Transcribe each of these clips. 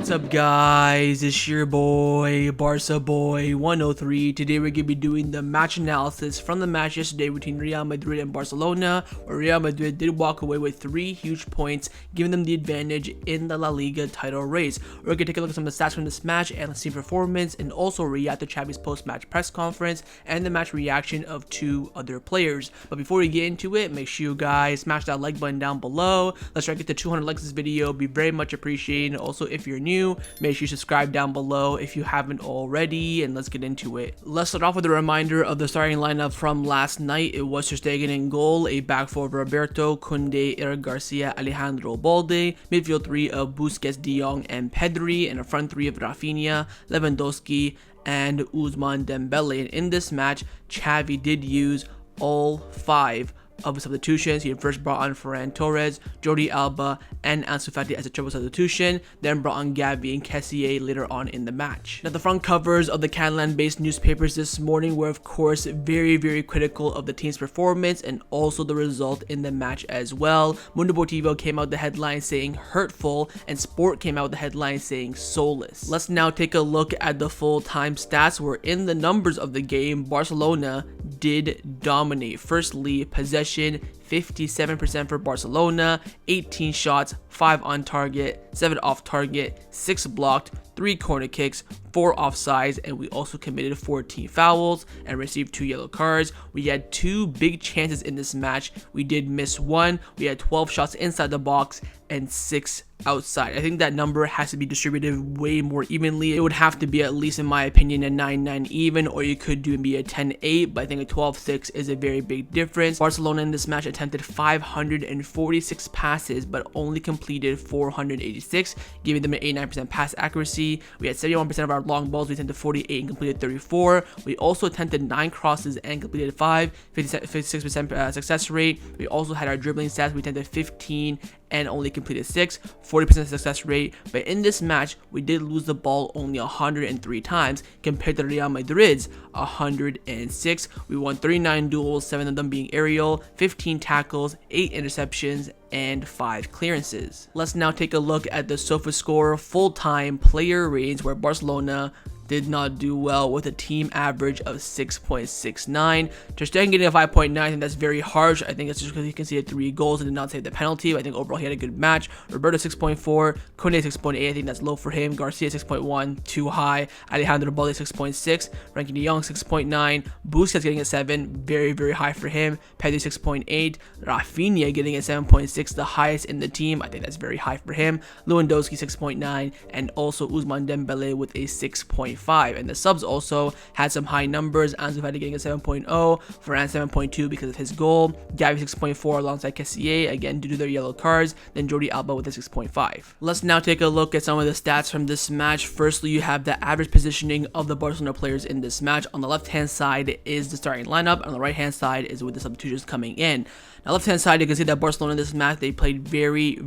What's up guys, it's your boy, Barca Boy 103. Today we're going to be doing the match analysis from the match yesterday between Real Madrid and Barcelona, where Real Madrid did walk away with 3 huge points, giving them the advantage in the La Liga title race. We're going to take a look at some of the stats from this match, analyze team performance, and also react to Xavi's post-match press conference and the match reaction of 2 other players. But before we get into it, make sure you guys smash that like button down below. Let's try to get to 200 likes this video, be very much appreciated. Also, if you're new, make sure you subscribe down below if you haven't already, and let's get into it. Let's start off with a reminder of the starting lineup from last night. It was Ter Stegen in goal, a back 4 of Roberto, Kounde, Eric Garcia, Alejandro Balde, midfield 3 of Busquets, De Jong, and Pedri, and a front 3 of Raphinha, Lewandowski, and Ousmane Dembele. And in this match, Xavi did use all 5 of the substitutions. He first brought on Ferran Torres, Jordi Alba, and Ansu Fati as a triple substitution, then brought on Xavi and Kessie later on in the match. Now, the front covers of the Catalan-based newspapers this morning were of course very critical of the team's performance and also the result in the match as well. Mundo Deportivo came out the headline saying hurtful, and Sport came out the headline saying soulless. Let's now take a look at the full-time stats, where in the numbers of the game, Barcelona did dominate. Firstly, possession 57% for Barcelona, 18 shots, 5 on target, 7 off target, 6 blocked, 3 corner kicks, 4 offsides, and we also committed 14 fouls and received 2 yellow cards. We had 2 big chances in this match. We did miss 1. We had 12 shots inside the box and 6 outside. I think that number has to be distributed way more evenly. It would have to be, at least in my opinion, a 9-9 even, or you could do be a 10-8, but I think a 12-6 is a very big difference. Barcelona in this match attempted 546 passes but only completed 486, giving them an 89% pass accuracy. We had 71% of our long balls. We attempted 48 and completed 34. We also attempted 9 crosses and completed 5, 56% success rate. We also had our dribbling stats. We attempted 15 and only completed 6, 40% success rate. But in this match, we did lose the ball only 103 times compared to Real Madrid's 106. We won 39 duels, 7 of them being aerial, 15 tackles, 8 interceptions, and 5 clearances. Let's now take a look at the SofaScore full-time player ratings, where Barcelona did not do well with a team average of 6.69. Ter Stegen getting a 5.9. I think that's very harsh. I think it's just because he conceded 3 goals and did not save the penalty. But I think overall he had a good match. Roberto 6.4, Kounde 6.8. I think that's low for him. Garcia 6.1, too high. Alejandro Balde 6.6, ranking De Jong 6.9. Busquets getting a 7, very high for him. Pedri 6.8, Raphinha getting a 7.6, the highest in the team. I think that's very high for him. Lewandowski 6.9, and also Ousmane Dembele with a 6.5. And the subs also had some high numbers. Ansu Fati getting a 7.0, Ferran 7.2 because of his goal, Xavi 6.4 alongside Kessie, again due to their yellow cards, then Jordi Alba with a 6.5. Let's now take a look at some of the stats from this match. Firstly, you have the average positioning of the Barcelona players in this match. On the left hand side is the starting lineup, and on the right hand side is with the substitutions coming in. Now, left hand side, you can see that Barcelona in this match, they played very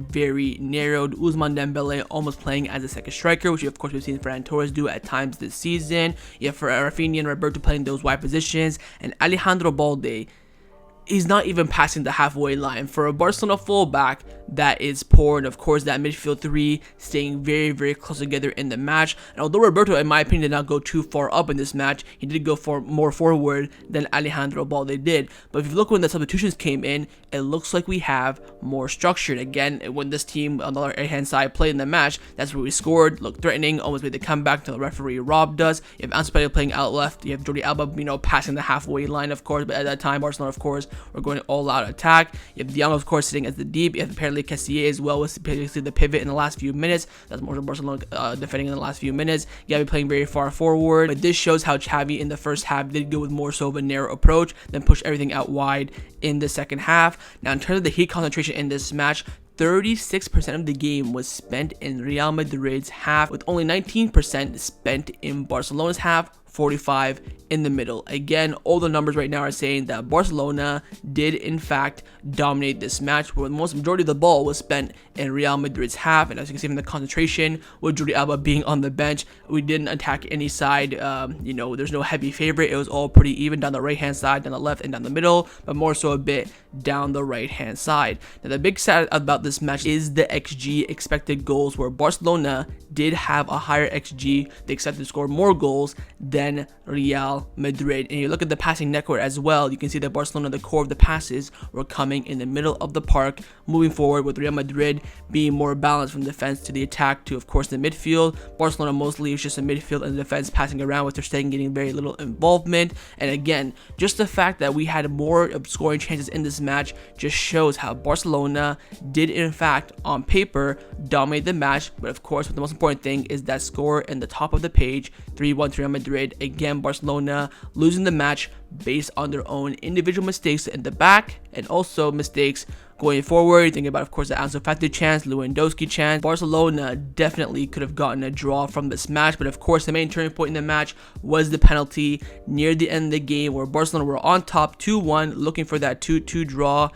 narrowed. Ousmane Dembele almost playing as a second striker, which of course we've seen Ferran Torres do at times this season. You have Raphinha and Roberto playing those wide positions, and Alejandro Balde, he's not even passing the halfway line. For a Barcelona fullback, that is poor. And of course, that midfield 3 staying very close together in the match. And although Roberto, in my opinion, did not go too far up in this match, he did go more forward than Alejandro Balde did. But if you look when the substitutions came in, it looks like we have more structured. Again, when this team on the right hand side played in the match, that's where we scored, looked threatening, almost made the comeback until the referee robbed us. You have Ansu Fati playing out left. You have Jordi Alba, passing the halfway line, of course. But at that time, Barcelona, of course, were going all out attack. You have De Jong, of course, sitting as the deep. You have apparently Kessie as well, with basically the pivot in the last few minutes. That's more than Barcelona defending in the last few minutes. Xavi playing very far forward. But this shows how Xavi in the first half did go with more so of a narrow approach, then push everything out wide in the second half. Now, in terms of the heat concentration in this match, 36% of the game was spent in Real Madrid's half, with only 19% spent in Barcelona's half, 45 in the middle. Again, all the numbers right now are saying that Barcelona did in fact dominate this match, where the most majority of the ball was spent in Real Madrid's half, and as you can see from the concentration, with Jordi Alba being on the bench, we didn't attack any side. There's no heavy favorite. It was all pretty even down the right hand side, down the left, and down the middle, but more so a bit down the right hand side. Now the big sad about this match is the XG, expected goals, where Barcelona did have a higher XG. They expected to score more goals than Real Madrid. And you look at the passing network as well, you can see that Barcelona, the core of the passes were coming in the middle of the park, moving forward, with Real Madrid being more balanced from defense to the attack to, of course, the midfield. Barcelona mostly is just a midfield and defense passing around, with Ter Stegen getting very little involvement. And again, just the fact that we had more scoring chances in this match just shows how Barcelona did in fact on paper dominate the match. But of course, what the most important thing is that score in the top of the page, 3-1 to Real Madrid. Again, Barcelona losing the match based on their own individual mistakes in the back, and also mistakes going forward. Thinking about, of course, the Ansu Fati chance, Lewandowski chance. Barcelona definitely could have gotten a draw from this match, but of course the main turning point in the match was the penalty near the end of the game, where Barcelona were on top 2-1, looking for that 2-2 draw,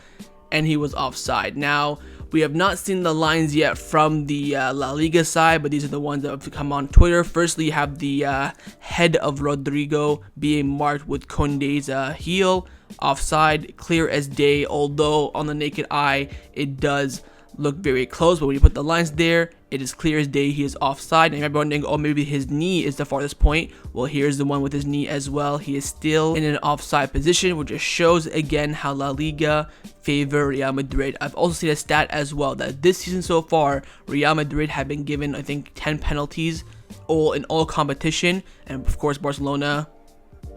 and he was offside. Now, we have not seen the lines yet from the La Liga side, but these are the ones that have come on Twitter. Firstly, you have the head of Rodrigo being marked with Kounde's heel, offside, clear as day, although on the naked eye it does look very close, but when you put the lines there, it is clear as day he is offside. And you might be wondering, oh, maybe his knee is the farthest point. Well, here's the one with his knee as well. He is still in an offside position, which just shows again how La Liga favor Real Madrid. I've also seen a stat as well that this season so far, Real Madrid have been given, I think, 10 penalties in all competition, and of course Barcelona,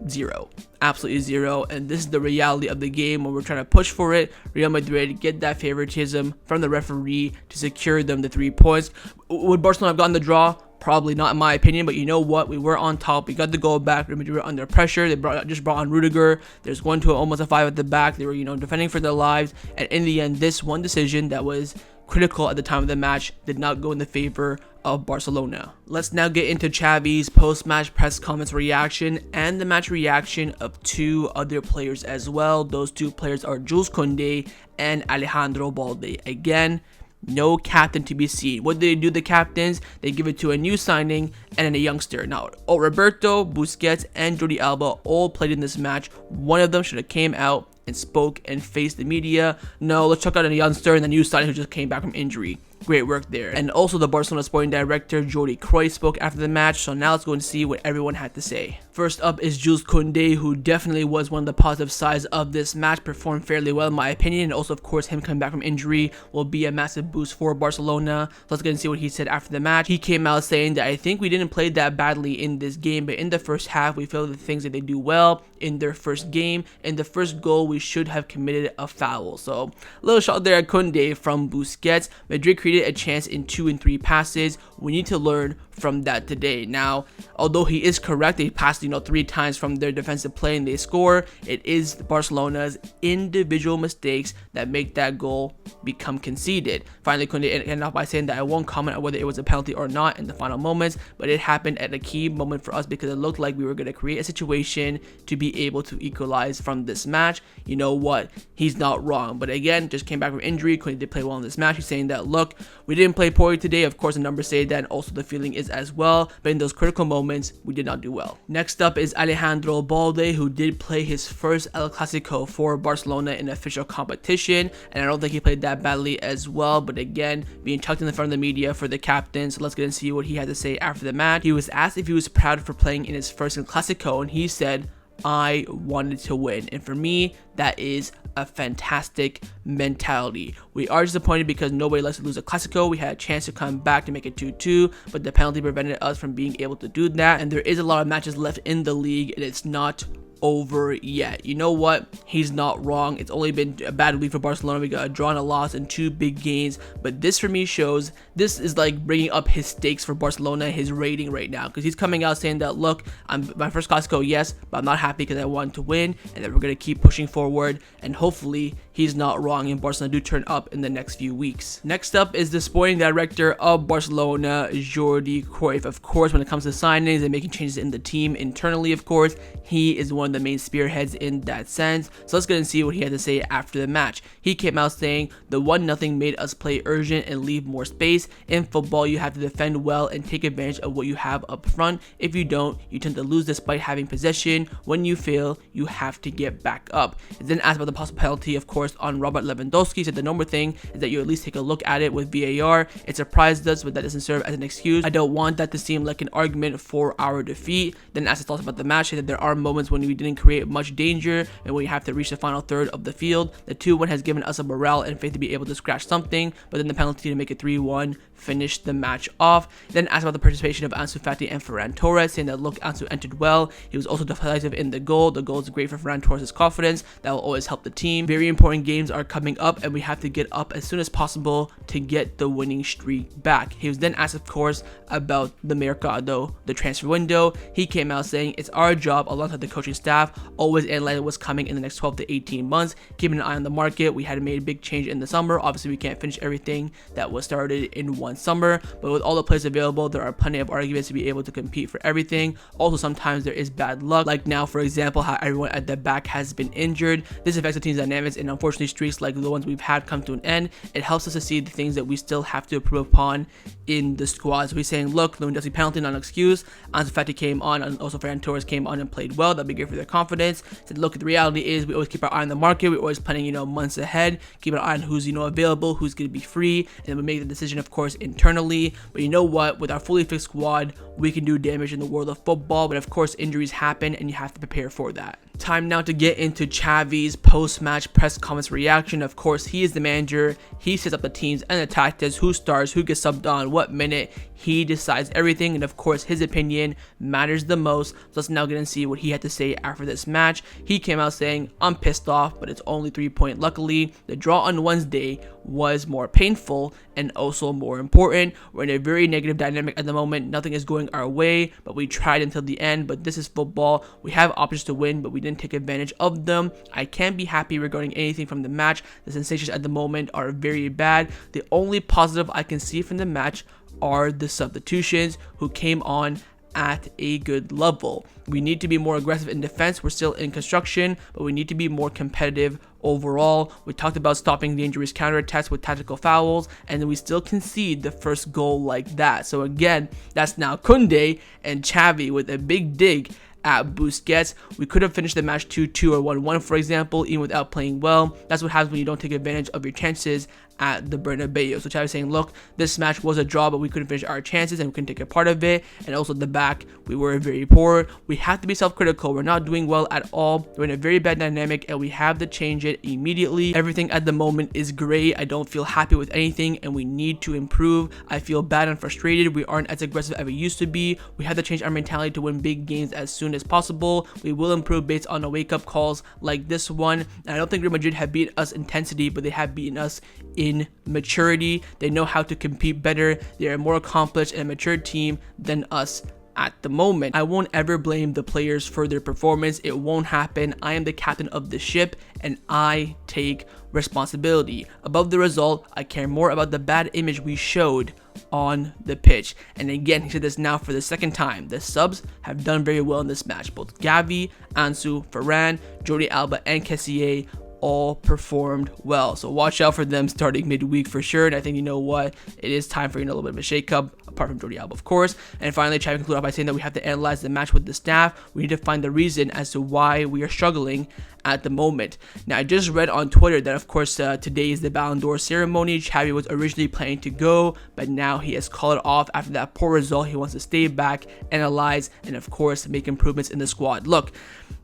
0. Absolutely 0. And this is the reality of the game when we're trying to push for it. Real Madrid get that favoritism from the referee to secure them the 3 points. Would Barcelona have gotten the draw? Probably not, in my opinion, but you know what? We were on top. We got the goal back. Real Madrid were under pressure. They just brought on Rudiger. There's one to almost a 5 at the back. They were, defending for their lives. And in the end, this one decision that was critical at the time of the match did not go in the favor of Barcelona. Let's now get into Xavi's post-match press comments reaction and the match reaction of 2 other players as well. Those 2 players are Jules Kounde and Alejandro Balde. Again, no captain to be seen. What did they do, the captains? They give it to a new signing and then a youngster. Now, Roberto, Busquets, and Jordi Alba all played in this match. One of them should have came out and spoke and faced the media. No, let's check out a youngster and the new signing who just came back from injury. Great work there. And also the Barcelona sporting director Jordi Cruyff spoke after the match, so now let's go and see what everyone had to say. First up is Jules Kounde, who definitely was one of the positive sides of this match, performed fairly well in my opinion, and also of course him coming back from injury will be a massive boost for Barcelona. So let's go and see what he said after the match. He came out saying that I think we didn't play that badly in this game, but in the first half we feel the things that they do well in their first game. In the first goal we should have committed a foul. So a little shot there at Kounde from Busquets. Madrid created a chance in 2 and 3 passes. We need to learn from that today. Now, although he is correct, they passed 3 times from their defensive play and they score. It is Barcelona's individual mistakes that make that goal become conceded. Finally, Kounde ended off by saying that I won't comment on whether it was a penalty or not in the final moments, but it happened at a key moment for us because it looked like we were going to create a situation to be able to equalize from this match. You know what? He's not wrong. But again, just came back from injury. Kounde did play well in this match. He's saying that, look, we didn't play poorly today. Of course, the numbers say that, and also the feeling is as well. But in those critical moments, we did not do well. Next up is Alejandro Balde, who did play his first El Clasico for Barcelona in official competition, and I don't think he played that badly as well. But again, being chucked in the front of the media for the captain. So let's get and see what he had to say after the match. He was asked if he was proud for playing in his first El Clasico, and he said, I wanted to win. And for me, that is a fantastic mentality. We are disappointed because nobody likes to lose a Clasico. We had a chance to come back to make it 2-2, but the penalty prevented us from being able to do that. And there is a lot of matches left in the league, and it's not over yet. You know what? He's not wrong. It's only been a bad week for Barcelona. We got a draw and a loss and 2 big gains, but this for me shows this is like bringing up his stakes for Barcelona, his rating right now, because he's coming out saying that, look, I'm my first Clasico, yes, but I'm not happy because I want to win, and that we're going to keep pushing forward, and hopefully he's not wrong and Barcelona do turn up in the next few weeks. Next up is the sporting director of Barcelona, Jordi Cruyff. Of course, when it comes to signings and making changes in the team internally, of course, he is one of the main spearheads in that sense. So let's go and see what he had to say after the match. He came out saying, the 1-0 made us play urgent and leave more space. In football, you have to defend well and take advantage of what you have up front. If you don't, you tend to lose despite having possession. When you fail, you have to get back up. And then asked about the possible penalty, of course, on Robert Lewandowski. He said the number thing is that you at least take a look at it with VAR. It surprised us, but that doesn't serve as an excuse. I don't want that to seem like an argument for our defeat. Then asked his thoughts about the match. He said there are moments when we didn't create much danger and when you have to reach the final third of the field. The 2-1 has given us a morale and faith to be able to scratch something, but then the penalty to make it 3-1 finished the match off. Then asked about the participation of Ansu Fati and Ferran Torres, saying that, look, Ansu entered well. He was also decisive in the goal. The goal is great for Ferran Torres' confidence. That will always help the team. Very important games are coming up, and we have to get up as soon as possible to get the winning streak back. He was then asked, of course, about the mercado, the transfer window. He came out saying, it's our job, alongside the coaching staff, always analyze what's coming in the next 12 to 18 months, keeping an eye on the market. We had made a big change in the summer. Obviously, we can't finish everything that was started in one summer, but with all the players available, there are plenty of arguments to be able to compete for everything. Also, sometimes there is bad luck, like now, for example, how everyone at the back has been injured. This affects the team's dynamics, and unfortunately, streaks like the ones we've had come to an end. It helps us to see the things that we still have to improve upon in the squad. So he's saying, look, Lewandowski penalty, not an excuse. Ansu Fati came on, and also Ferran Torres came on and played well. That'd be great for their confidence. Said, look, the reality is we always keep our eye on the market. We're always planning, months ahead, keep an eye on who's, available, who's going to be free, and then we make the decision, of course, internally. But you know what? With our fully fixed squad, we can do damage in the world of football, but of course, injuries happen, and you have to prepare for that. Time now to get into Xavi's post-match press comments reaction. Of course, he is the manager. He sets up the teams and the tactics, who starts, who gets subbed on, what minute. He decides everything, and of course, his opinion matters the most. So let's now get and see what he had to say after this match. He came out saying, I'm pissed off, but it's only 3 points. Luckily, the draw on Wednesday was more painful and also more important. We're in a very negative dynamic at the moment. Nothing is going our way, but we tried until the end. But this is football. We have options to win, but we didn't take advantage of them. I can't be happy regarding anything from the match. The sensations at the moment are very bad. The only positive I can see from the match are the substitutions who came on at a good level. We need to be more aggressive in defense. We're still in construction, but we need to be more competitive overall. We talked about stopping dangerous counterattacks with tactical fouls, and then we still concede the first goal like that. So again, that's now Kounde and Xavi with a big dig at Busquets. We could have finished the match 2-2 or 1-1, for example, even without playing well. That's what happens when you don't take advantage of your chances at the Bernabeu. So Xavi saying, look, this match was a draw, but we couldn't finish our chances and we couldn't take a part of it. And also the back, we were very poor. We have to be self-critical. We're not doing well at all. We're in a very bad dynamic, and we have to change it immediately. Everything at the moment is great. I don't feel happy with anything, and we need to improve. I feel bad and frustrated. We aren't as aggressive as we used to be. We have to change our mentality to win big games as soon as possible. We will improve based on the wake-up calls like this one. And I don't think Real Madrid have beaten us intensity, but they have beaten us in maturity. They know how to compete better. They are a more accomplished and mature team than us at the moment. I won't ever blame the players for their performance. It won't happen. I am the captain of the ship, and I take responsibility. Above the result, I care more about the bad image we showed on the pitch. And again, he said this now for the second time. The subs have done very well in this match. Both Xavi, Ansu, Ferran, Jordi Alba, and Kessie all performed well. So watch out for them starting midweek for sure. And I think, you know what, it is time for a little bit of a shake-up, apart from Jordi Alba, of course. And finally, Xavi concluded off by saying that we have to analyze the match with the staff. We need to find the reason as to why we are struggling at the moment. Now, I just read on Twitter that, of course, today is the Ballon d'Or ceremony. Xavi was originally planning to go, but now he has called it off after that poor result. He wants to stay back, analyze, and of course, make improvements in the squad. Look,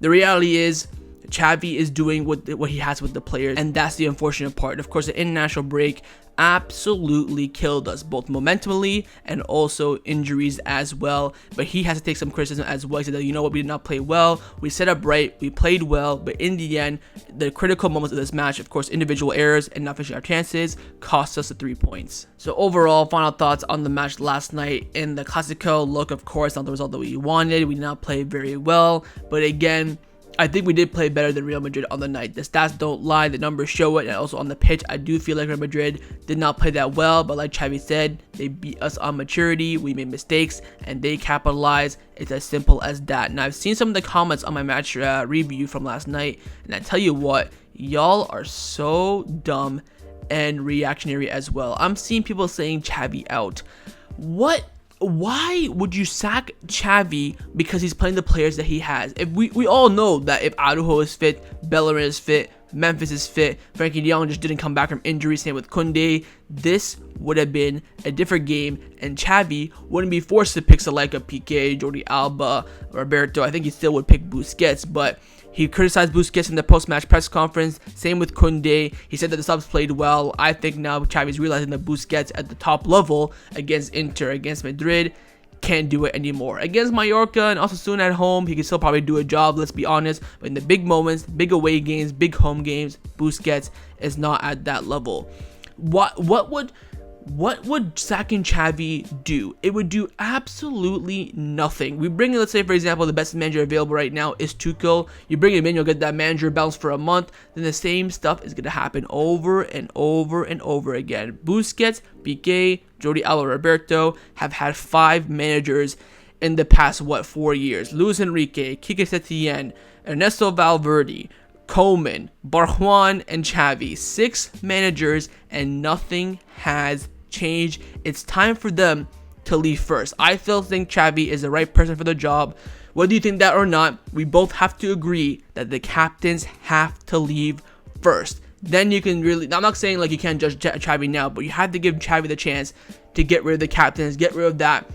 the reality is, Xavi is doing what he has with the players, and that's the unfortunate part. Of course, the international break absolutely killed us, both momentumly and also injuries as well. But he has to take some criticism as well. He said that, you know what, we did not play well. We set up right, we played well, but in the end, the critical moments of this match, of course, individual errors and not finishing our chances, cost us the 3 points. So overall, final thoughts on the match last night in the Clasico. Look, of course, not the result that we wanted. We did not play very well, but again, I think we did play better than Real Madrid on the night. The stats don't lie, the numbers show it, and also on the pitch, I do feel like Real Madrid did not play that well, but like Xavi said, they beat us on maturity, we made mistakes, and they capitalized. It's as simple as that. And I've seen some of the comments on my match review from last night, and I tell you what, y'all are so dumb and reactionary as well. I'm seeing people saying Xavi out. What? Why would you sack Xavi because he's playing the players that he has? If we all know that if Araujo is fit, Bellerin is fit, Memphis is fit, Frankie de Jong just didn't come back from injury, same with Kounde, this would have been a different game, and Xavi wouldn't be forced to pick like a Pique, Jordi Alba, Roberto. I think he still would pick Busquets, but he criticized Busquets in the post-match press conference. Same with Kounde. He said that the subs played well. I think now Xavi's realizing that Busquets at the top level against Inter, against Madrid, can't do it anymore. Against Mallorca and also soon at home, he can still probably do a job, let's be honest. But in the big moments, big away games, big home games, Busquets is not at that level. What would sacking Xavi do? It would do absolutely nothing. We bring in, let's say, for example, the best manager available right now is Tuchel. You bring him in, you'll get that manager bounce for a month. Then the same stuff is going to happen over and over and over again. Busquets, Pique, Jordi Alba, Roberto have had 5 managers in the past, 4 years? Luis Enrique, Quique Setién, Ernesto Valverde, Koeman, Barjuan, and Xavi. 6 managers and nothing has changed. It's time for them to leave first. I still think Xavi is the right person for the job. Whether you think that or not, we both have to agree that the captains have to leave first. Then you can really, I'm not saying like you can't judge Xavi now, but you have to give Xavi the chance to get rid of the captains, get rid of that,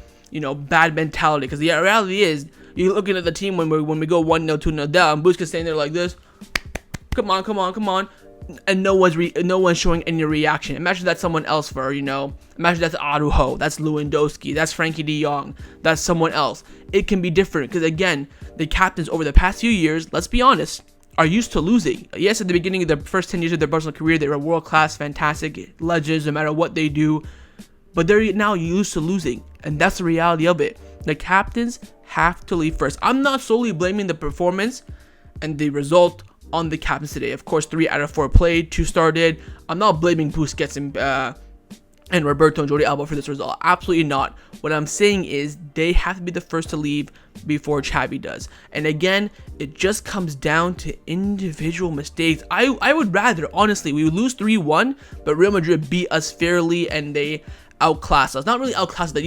bad mentality. Because the reality is, you're looking at the team when we go 1-0, 2-0 down, Busquets standing there like this, come on, and no one's showing any reaction. Imagine that's someone else imagine that's Araujo, that's Lewandowski, that's Frankie de Jong, that's someone else. It can be different because, again, the captains over the past few years, let's be honest, are used to losing. Yes, at the beginning of the first 10 years of their Barcelona career, they were world-class, fantastic legends no matter what they do, but they're now used to losing, and that's the reality of it. The captains have to leave first. I'm not solely blaming the performance and the result on the captains today. Of course, 3 out of 4 played, 2 started. I'm not blaming Busquets and Roberto and Jordi Alba for this result. Absolutely not. What I'm saying is they have to be the first to leave before Xavi does. And again, it just comes down to individual mistakes. I would rather, honestly, we would lose 3-1, but Real Madrid beat us fairly and they outclass us. Not really outclass that,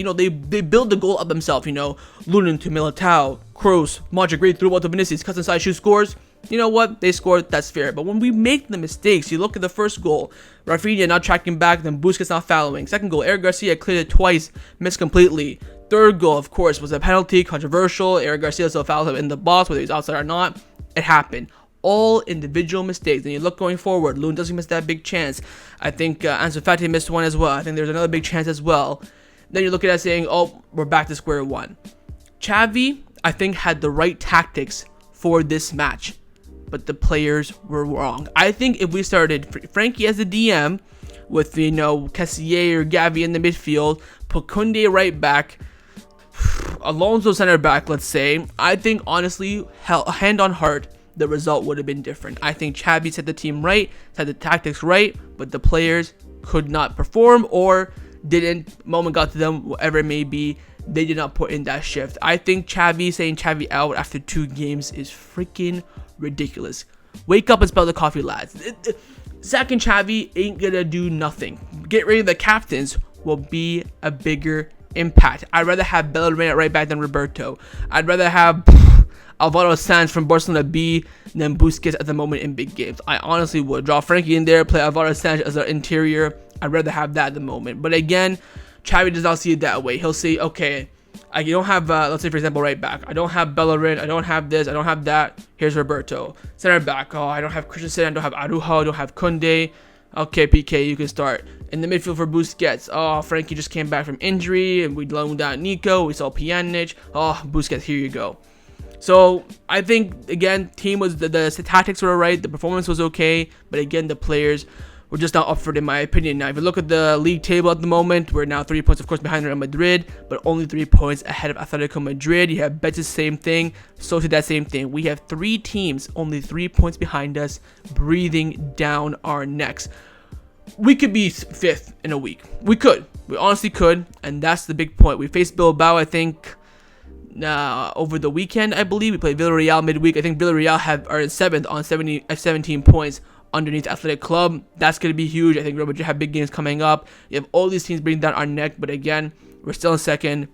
they build the goal up themselves, Lunin to Militao, Kroos, Modric great through to Vinicius, cuts inside, shoot, scores. You know what? They scored, that's fair. But when we make the mistakes, you look at the first goal, Raphinha not tracking back, then Busquets not fouling. Second goal, Eric Garcia cleared it twice, missed completely. Third goal, of course, was a penalty, controversial. Eric Garcia still fouled him in the box, whether he's outside or not. It happened. All individual mistakes. Then you look going forward, Lewandowski missed that big chance. I think Ansu Fati missed one as well. I think there's another big chance as well. Then you look at that saying, oh, we're back to square one. Xavi, I think, had the right tactics for this match, but the players were wrong. I think if we started Frankie as the DM with, Kessie or Xavi in the midfield, put Kounde right back, Alonso center back, let's say, I think, honestly, hand on heart, the result would have been different. I think Xavi set the team right, set the tactics right, but the players could not perform or didn't. Moment got to them, whatever it may be. They did not put in that shift. I think saying Xavi out after 2 games is freaking ridiculous. Wake up and spell the coffee, lads. Sacking Xavi ain't gonna do nothing. Get rid of the captains will be a bigger impact. I'd rather have Bellerin at right back than Roberto. I'd rather have Alvaro Sanz from Barcelona B than Busquets at the moment in big games. I honestly would. Draw Frankie in there, play Alvaro Sanz as an interior. I'd rather have that at the moment. But again, Xavi does not see it that way. He'll say, okay, I don't have, let's say, for example, right back. I don't have Bellerin. I don't have this. I don't have that. Here's Roberto. Center back. Oh, I don't have Christensen. I don't have Araujo. I don't have Kounde. Okay, Pique, you can start. In the midfield for Busquets. Oh, Frankie just came back from injury, and we loaned out Nico. We saw Pjanic. Oh, Busquets, here you go. So I think again, team was the tactics were right, the performance was okay, but again, the players were just not up for it in my opinion. Now, if you look at the league table at the moment, we're now 3 points, of course, behind Real Madrid, but only 3 points ahead of Atletico Madrid. You have Betis, same thing. Sociedad, same thing. We have 3 teams, only 3 points behind us, breathing down our necks. We could be 5th in a week. We could. We honestly could, and that's the big point. We faced Bilbao, I think, over the weekend, I believe. We played Villarreal midweek. I think Villarreal are in 7th on 17 points underneath Athletic Club. That's going to be huge. I think Real Madrid have big games coming up. You have all these teams bringing down our neck, but again, we're still in 2nd.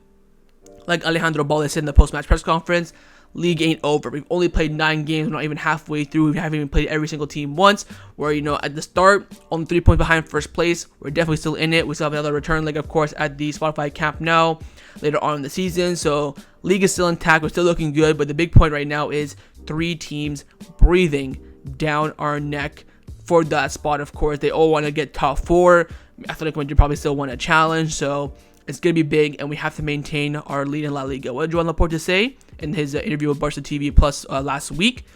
Like Alejandro Balde said in the post-match press conference, league ain't over. We've only played 9 games. We're not even halfway through. We haven't even played every single team once. Where, at the start, only 3 points behind first place. We're definitely still in it. We still have another return leg, of course, at the Spotify Camp Nou later on in the season. So, league is still intact. We're still looking good. But the big point right now is 3 teams breathing down our neck for that spot, of course. They all want to get top 4. Athletic Madrid probably still want a challenge. So, it's going to be big, and we have to maintain our lead in La Liga. What did Joan Laporte say in his interview with Barca TV Plus last week?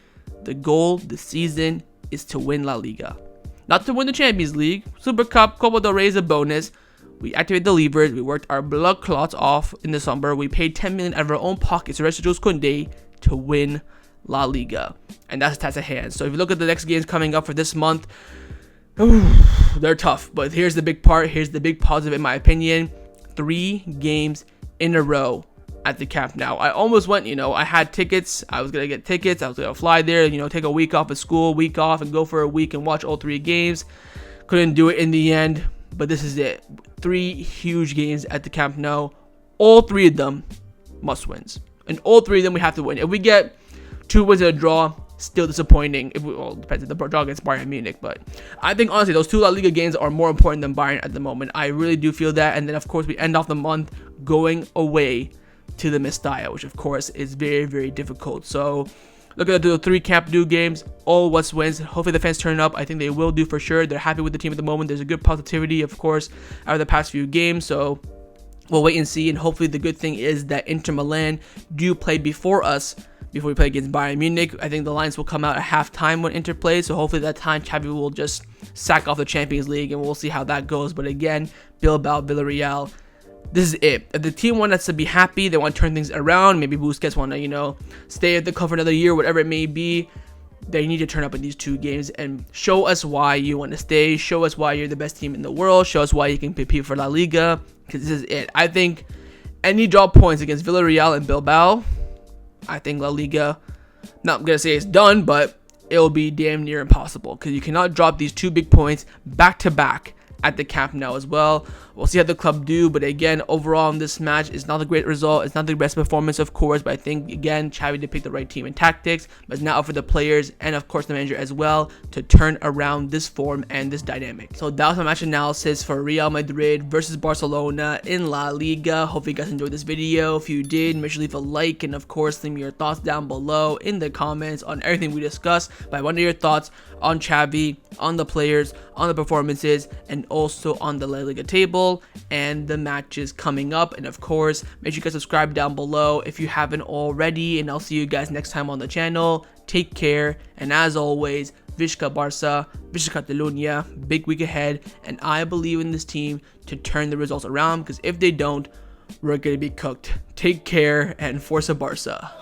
The goal this season is to win La Liga. Not to win the Champions League. Super Cup, Copa del Rey is a bonus. We activated the levers. We worked our blood clots off in the summer. We paid 10 million out of our own pockets to Jules Kounde to win La Liga. And that's the task at hand. So if you look at the next games coming up for this month, they're tough. But here's the big part. Here's the big positive in my opinion. 3 games in a row at the Camp Nou. I almost went, I had tickets. I was going to get tickets. I was going to fly there, take a week off of school, week off, and go for a week and watch all 3 games. Couldn't do it in the end, but this is it. 3 huge games at the Camp Nou. All 3 of them must wins. And all 3 of them we have to win. If we get 2 wins and a draw, still disappointing. It depends if the draw against Bayern Munich, but I think honestly those 2 La Liga games are more important than Bayern at the moment. I really do feel that. And then of course we end off the month going away to the Mestalla, which of course is very, very difficult. So look at the 3 Camp Nou games, all must wins. Hopefully the fans turn up. I think they will do for sure. They're happy with the team at the moment. There's a good positivity, of course, out of the past few games. So we'll wait and see. And hopefully the good thing is that Inter Milan do play before us. Before we play against Bayern Munich, I think the lines will come out at halftime when Inter plays. So hopefully that time Xavi will just sack off the Champions League, and we'll see how that goes. But again, Bilbao, Villarreal, this is it. If the team wants us to be happy, they want to turn things around. Maybe Busquets want to, stay at the club for another year, whatever it may be. They need to turn up in these 2 games and show us why you want to stay. Show us why you're the best team in the world. Show us why you can compete for La Liga. Because this is it. I think any drop points against Villarreal and Bilbao, I think La Liga, not going to say it's done, but it'll be damn near impossible because you cannot drop these 2 big points back to back at the Camp Nou as well. We'll see how the club do, but again, overall in this match, it's not a great result. It's not the best performance, of course, but I think, again, Xavi did pick the right team and tactics, but it's now up for the players and, of course, the manager as well to turn around this form and this dynamic. So that was my match analysis for Real Madrid versus Barcelona in La Liga. Hope you guys enjoyed this video. If you did, make sure to leave a like, and, of course, leave me your thoughts down below in the comments on everything we discussed. But I want to hear your thoughts on Xavi, on the players, on the performances, and also on the La Liga table and the matches coming up. And of course, make sure you guys subscribe down below if you haven't already, and I'll see you guys next time on the channel. Take care, and as always, Visca Barca, Visca Catalunya, big week ahead, and I believe in this team to turn the results around, because if they don't, we're gonna be cooked. Take care, and Forza Barca.